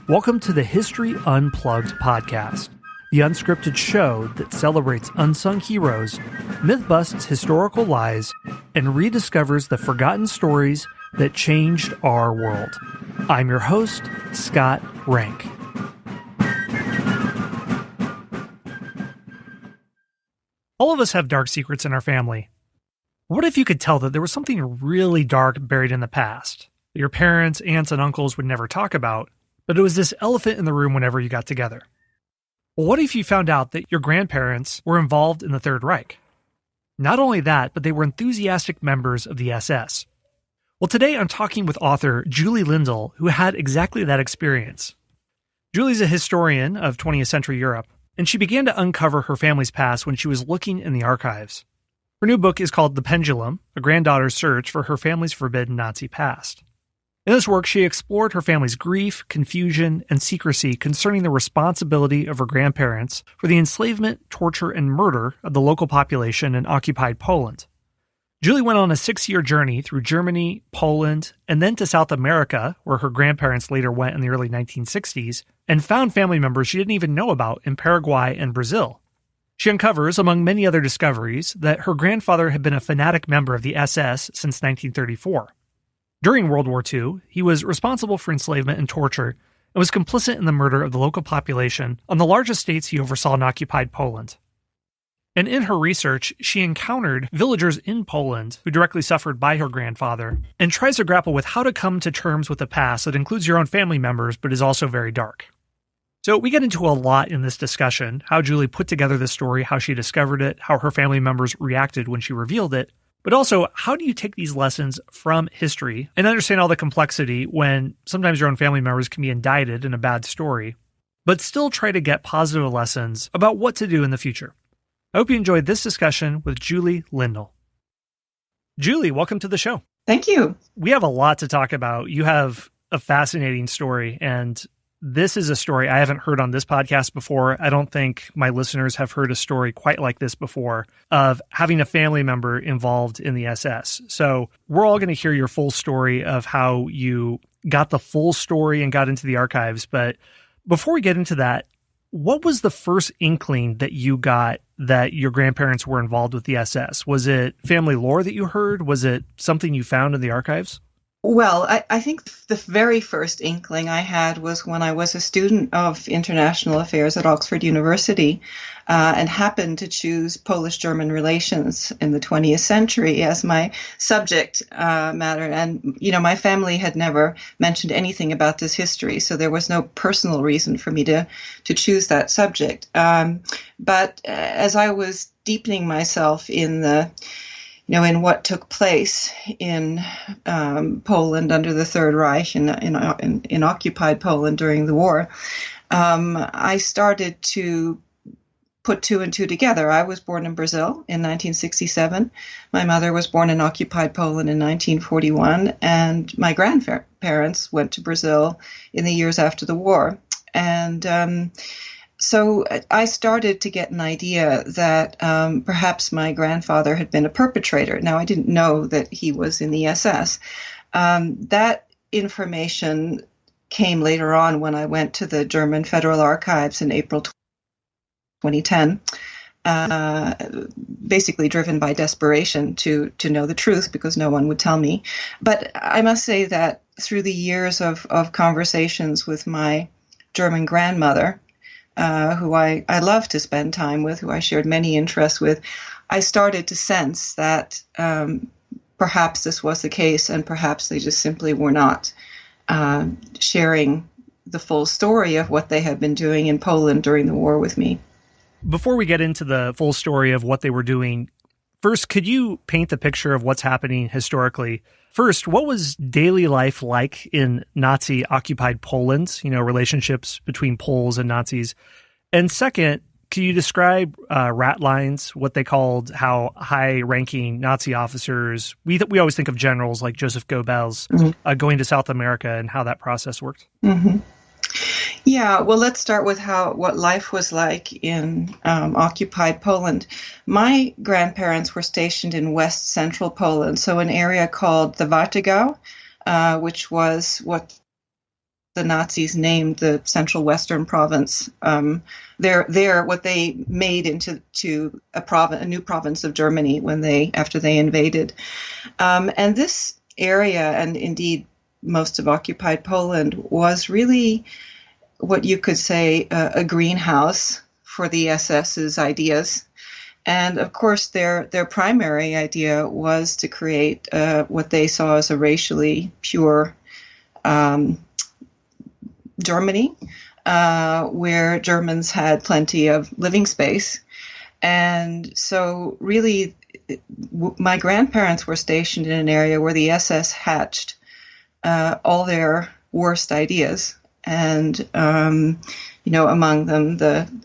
Welcome to the History Unplugged podcast, the unscripted show that celebrates unsung heroes, myth-busts historical lies, and rediscovers the forgotten stories that changed our world. I'm your host, Scott Rank. All of us have dark secrets in our family. What if you could tell that there was something really dark buried in the past that your parents, aunts, and uncles would never talk about, but it was this elephant in the room whenever you got together? Well, what if you found out that your grandparents were involved in the Third Reich? Not only that, but they were enthusiastic members of the SS. Well, today I'm talking with author Julie Lindahl, who had exactly that experience. Julie's a historian of 20th century Europe, and she began to uncover her family's past when she was looking in the archives. Her new book is called The Pendulum, a granddaughter's search for her family's forbidden Nazi past. In this work, she explored her family's grief, confusion, and secrecy concerning the responsibility of her grandparents for the enslavement, torture, and murder of the local population in occupied Poland. Julie went on a 6-year journey through Germany, Poland, and then to South America, where her grandparents later went in the early 1960s, and found family members she didn't even know about in Paraguay and Brazil. She uncovers, among many other discoveries, that her grandfather had been a fanatic member of the SS since 1934. During World War II, he was responsible for enslavement and torture and was complicit in the murder of the local population on the large estates he oversaw in occupied Poland. And in her research, she encountered villagers in Poland who directly suffered by her grandfather and tries to grapple with how to come to terms with a past that includes your own family members but is also very dark. So we get into a lot in this discussion: how Julie put together this story, how she discovered it, how her family members reacted when she revealed it, but also, how do you take these lessons from history and understand all the complexity when sometimes your own family members can be indicted in a bad story, but still try to get positive lessons about what to do in the future? I hope you enjoyed this discussion with Julie Lindahl. Julie, welcome to the show. Thank you. We have a lot to talk about. You have a fascinating story, and this is a story I haven't heard on this podcast before. I don't think my listeners have heard a story quite like this before, of having a family member involved in the SS. So we're all going to hear your full story of how you got the full story and got into the archives. But before we get into that, what was the first inkling that you got that your grandparents were involved with the SS? Was it family lore that you heard? Was it something you found in the archives? Well, I think the very first inkling I had was when I was a student of international affairs at Oxford University and happened to choose Polish-German relations in the 20th century as my subject matter. And, my family had never mentioned anything about this history, so there was no personal reason for me to choose that subject. But as I was deepening myself in in what took place in Poland under the Third Reich and in occupied Poland during the war, I started to put two and two together. I was born in Brazil in 1967. My mother was born in occupied Poland in 1941, and my grandparents went to Brazil in the years after the war. And so I started to get an idea that perhaps my grandfather had been a perpetrator. Now, I didn't know that he was in the SS. That information came later on when I went to the German Federal Archives in April 2010, basically driven by desperation to know the truth because no one would tell me. But I must say that through the years of conversations with my German grandmother, who I love to spend time with, who I shared many interests with, I started to sense that perhaps this was the case, and perhaps they just simply were not sharing the full story of what they had been doing in Poland during the war with me. Before we get into the full story of what they were doing, first, could you paint the picture of what's happening historically? First, what was daily life like in Nazi-occupied Poland, relationships between Poles and Nazis? And second, can you describe rat lines, what they called how high-ranking Nazi officers, we always think of generals like Joseph Goebbels, going to South America and how that process worked? Mm-hmm. Yeah, well, let's start with what life was like in occupied Poland. My grandparents were stationed in west central Poland, so an area called the Warthegau, which was what the Nazis named the Central Western Province. They're what they made into a new province of Germany after they invaded. And this area, and indeed most of occupied Poland, was really what you could say a greenhouse for the SS's ideas. And of course, their primary idea was to create what they saw as a racially pure Germany, where Germans had plenty of living space. And so really, my grandparents were stationed in an area where the SS hatched all their worst ideas. And, among them,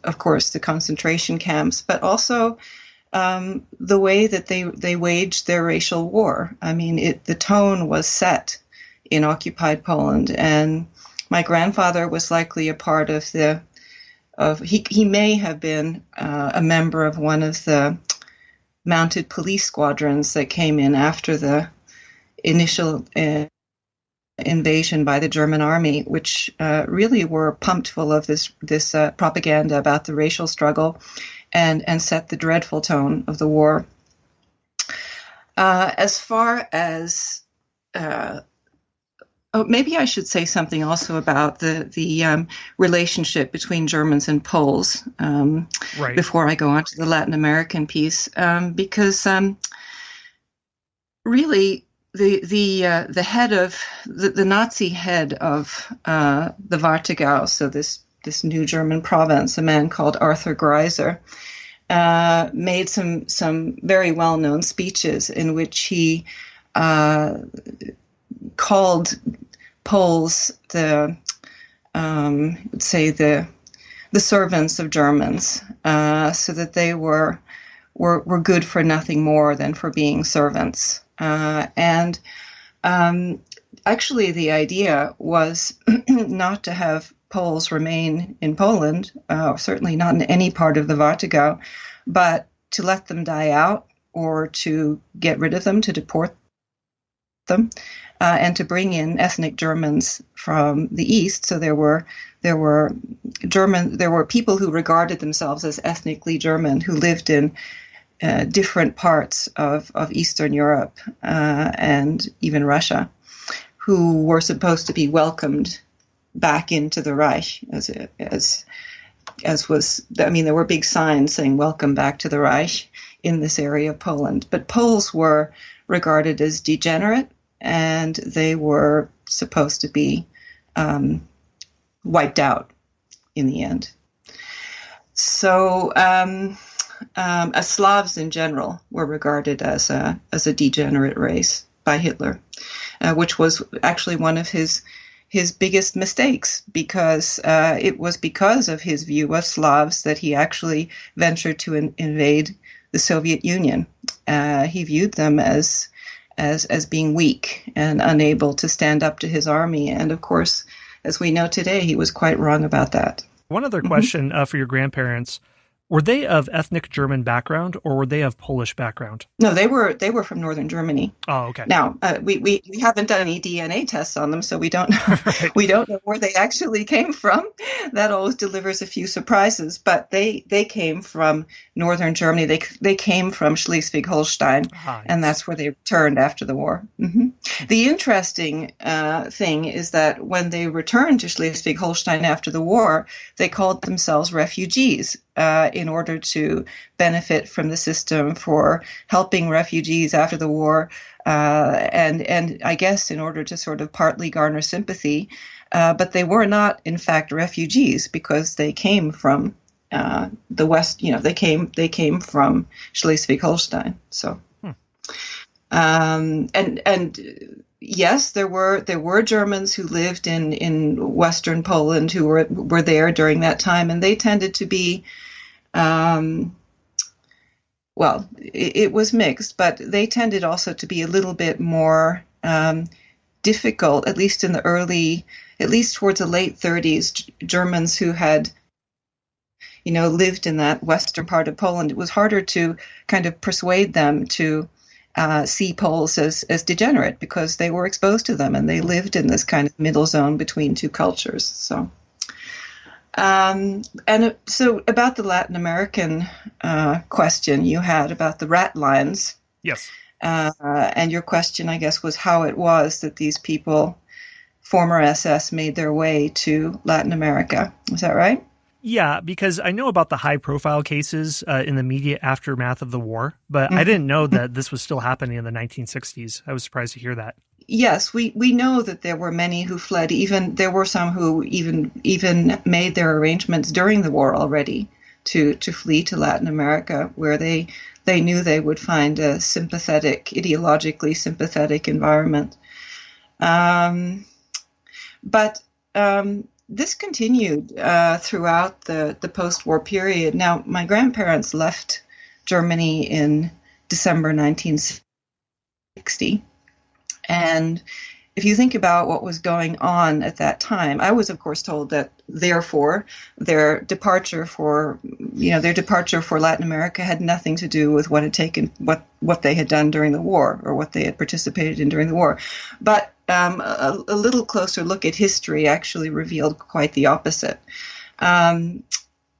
of course, the concentration camps, but also the way that they waged their racial war. I mean, the tone was set in occupied Poland, and my grandfather was likely a part of he may have been a member of one of the mounted police squadrons that came in after the initial invasion by the German army, which really were pumped full of this propaganda about the racial struggle and set the dreadful tone of the war. As far as maybe I should say something also about the relationship between Germans and Poles right. before I go on to the Latin American piece, because really the head of the Nazi head of the Warthegau, so this new German province, a man called Arthur Greiser, made some very well-known speeches in which he called Poles the servants of Germans, so that they were good for nothing more than for being servants. And actually, the idea was not to have Poles remain in Poland, certainly not in any part of the Warthegau, but to let them die out or to get rid of them, to deport them, and to bring in ethnic Germans from the east. So there were people who regarded themselves as ethnically German who lived in different parts of Eastern Europe and even Russia, who were supposed to be welcomed back into the Reich, as was. I mean, there were big signs saying "Welcome back to the Reich" in this area of Poland. But Poles were regarded as degenerate, and they were supposed to be wiped out in the end. So. As Slavs in general were regarded as a degenerate race by Hitler, which was actually one of his biggest mistakes, because it was because of his view of Slavs that he actually ventured to invade the Soviet Union. He viewed them as being weak and unable to stand up to his army, and of course, as we know today, he was quite wrong about that. One other question for your grandparents. Were they of ethnic German background, or were they of Polish background? No, they were from northern Germany. Oh, okay. Now we haven't done any DNA tests on them, so we don't know Right. we don't know where they actually came from. That always delivers a few surprises. But they came from northern Germany. They came from Schleswig-Holstein, and that's where they returned after the war. Mm-hmm. The interesting thing is that when they returned to Schleswig-Holstein after the war, they called themselves refugees. In order to benefit from the system for helping refugees after the war, and I guess in order to sort of partly garner sympathy, but they were not, in fact, refugees, because they came from the West. You know, they came from Schleswig-Holstein. So, and yes, there were Germans who lived in Western Poland who were there during that time, and they tended to be. It was mixed, but they tended also to be a little bit more difficult, at least towards the late 30s, Germans who had, lived in that western part of Poland. It was harder to kind of persuade them to see Poles as degenerate because they were exposed to them and they lived in this kind of middle zone between two cultures. So, so about the Latin American question you had about the rat lines. Yes. And your question, I guess, was how it was that these people, former SS, made their way to Latin America. Is that right? Yeah, because I know about the high-profile cases in the immediate aftermath of the war, but I didn't know that this was still happening in the 1960s. I was surprised to hear that. Yes, we know that there were many who fled. Even there were some who even made their arrangements during the war already to flee to Latin America, where they knew they would find a sympathetic, ideologically sympathetic environment. But this continued throughout the post-war period. Now, my grandparents left Germany in December 1960. And if you think about what was going on at that time, I was, of course, told that therefore their departure for Latin America had nothing to do with what they had done during the war or what they had participated in during the war. But a little closer look at history actually revealed quite the opposite. In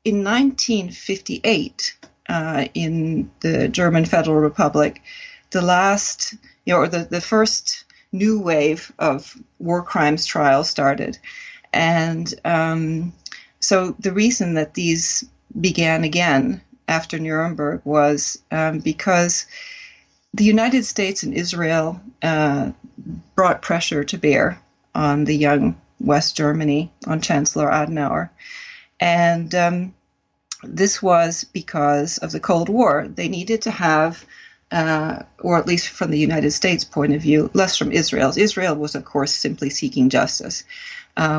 1958, in the German Federal Republic, the first new wave of war crimes trials started. And so the reason that these began again after Nuremberg was because the United States and Israel brought pressure to bear on the young West Germany, on Chancellor Adenauer. And this was because of the Cold War. They needed to have or at least from the United States point of view, less from Israel's. Israel was, of course, simply seeking justice,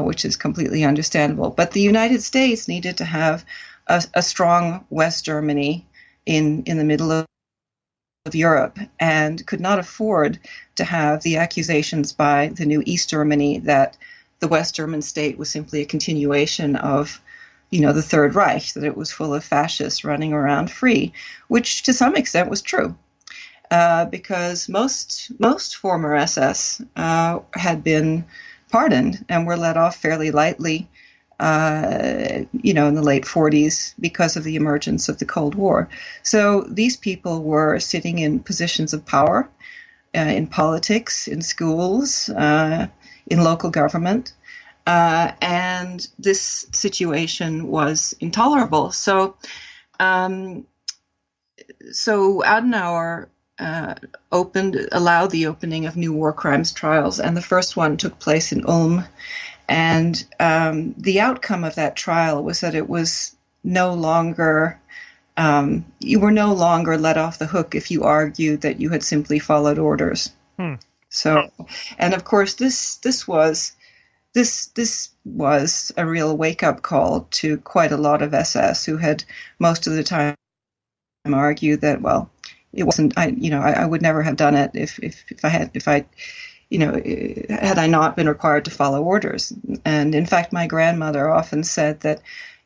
which is completely understandable. But the United States needed to have a strong West Germany in the middle of Europe and could not afford to have the accusations by the new East Germany that the West German state was simply a continuation of the Third Reich, that it was full of fascists running around free, which to some extent was true. Because most former SS had been pardoned and were let off fairly lightly, in the late 40s because of the emergence of the Cold War. So these people were sitting in positions of power in politics, in schools, in local government, and this situation was intolerable. So Adenauer allowed the opening of new war crimes trials, and the first one took place in Ulm. And the outcome of that trial was that it was no longer, you were no longer let off the hook if you argued that you had simply followed orders. So, and of course, this was a real wake-up call to quite a lot of SS who had most of the time argued that, well, it wasn't, I would never have done it had I not been required to follow orders. And in fact, my grandmother often said that,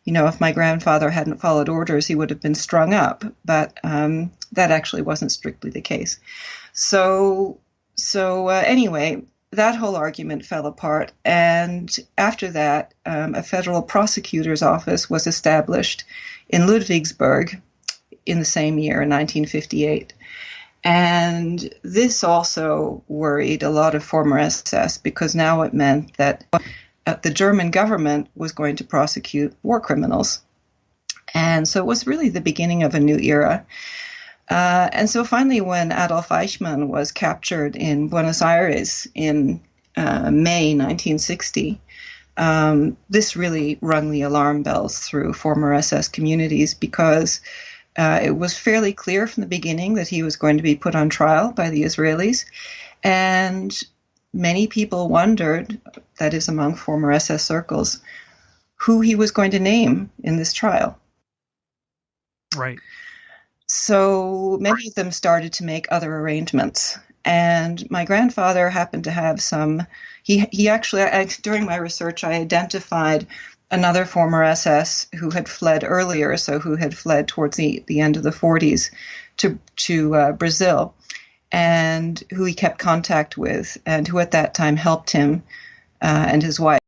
if my grandfather hadn't followed orders, he would have been strung up. But that actually wasn't strictly the case. So anyway, that whole argument fell apart. And after that, a federal prosecutor's office was established in Ludwigsburg in the same year, in 1958. And this also worried a lot of former SS because now it meant that the German government was going to prosecute war criminals. And so it was really the beginning of a new era. And so finally, when Adolf Eichmann was captured in Buenos Aires in May 1960, this really rung the alarm bells through former SS communities because it was fairly clear from the beginning that he was going to be put on trial by the Israelis. And many people wondered, that is among former SS circles, who he was going to name in this trial. Right. So many of them started to make other arrangements. And my grandfather happened to have some, he actually, during my research, I identified another former SS who had fled earlier, so who had fled towards the end of the 40s to Brazil. and who he kept contact with, and who at that time helped him and his wife